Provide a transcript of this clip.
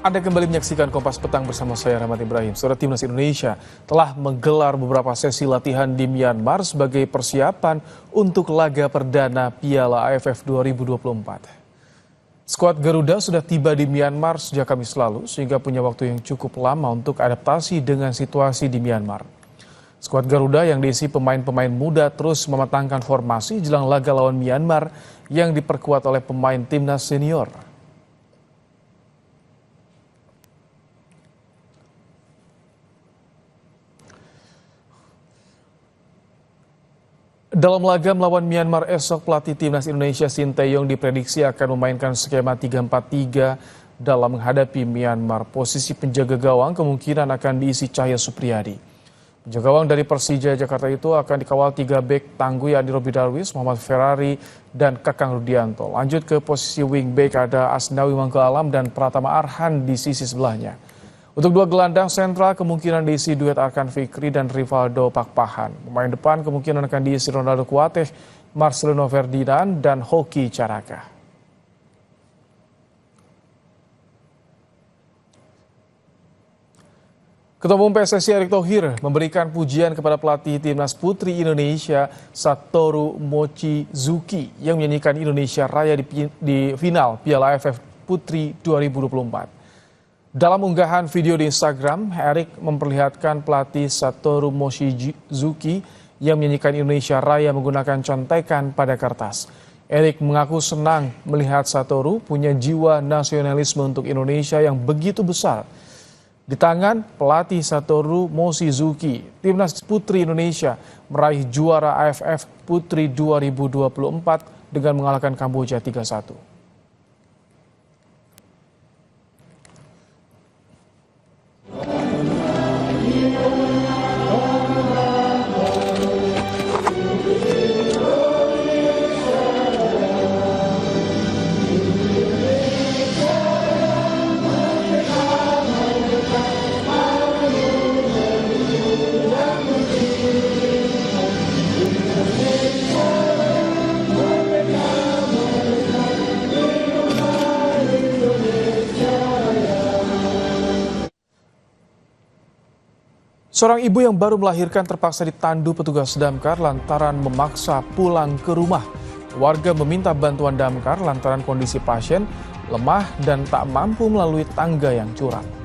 Anda kembali menyaksikan Kompas Petang bersama saya Rahmat Ibrahim. Saudara, Timnas Indonesia telah menggelar beberapa sesi latihan di Myanmar sebagai persiapan untuk laga perdana Piala AFF 2024. Skuad Garuda sudah tiba di Myanmar sejak Kamis lalu sehingga punya waktu yang cukup lama untuk adaptasi dengan situasi di Myanmar. Skuad Garuda yang diisi pemain-pemain muda terus mematangkan formasi jelang laga lawan Myanmar yang diperkuat oleh pemain timnas senior. Dalam laga melawan Myanmar esok, pelatih timnas Indonesia Sinteyong diprediksi akan memainkan skema 3-4-3 dalam menghadapi Myanmar. Posisi penjaga gawang kemungkinan akan diisi Cahya Supriyadi. Penjaga gawang dari Persija Jakarta itu akan dikawal 3 bek tangguh, yakni Robby Darwish, Muhammad Ferrari, dan Kakang Rudianto. Lanjut ke posisi wing back ada Asnawi Mangkualam dan Pratama Arhan di sisi sebelahnya. Untuk dua gelandang sentral kemungkinan diisi duet Arkan Fikri dan Rivaldo Pakpahan. Pemain depan kemungkinan akan diisi Ronaldo Kuateh, Marcelino Ferdinand, dan Hoki Caraka. Ketua Umum PSSI Erick Thohir memberikan pujian kepada pelatih timnas putri Indonesia Satoru Mochizuki yang menyanyikan Indonesia Raya di final Piala AFF Putri 2024. Dalam unggahan video di Instagram, Erick memperlihatkan pelatih Satoru Mochizuki yang menyanyikan Indonesia Raya menggunakan contekan pada kertas. Erick mengaku senang melihat Satoru punya jiwa nasionalisme untuk Indonesia yang begitu besar. Di tangan pelatih Satoru Mochizuki, timnas putri Indonesia meraih juara AFF Putri 2024 dengan mengalahkan Kamboja 3-1. Seorang ibu yang baru melahirkan terpaksa ditandu petugas damkar lantaran memaksa pulang ke rumah. Warga meminta bantuan damkar lantaran kondisi pasien lemah dan tak mampu melalui tangga yang curam.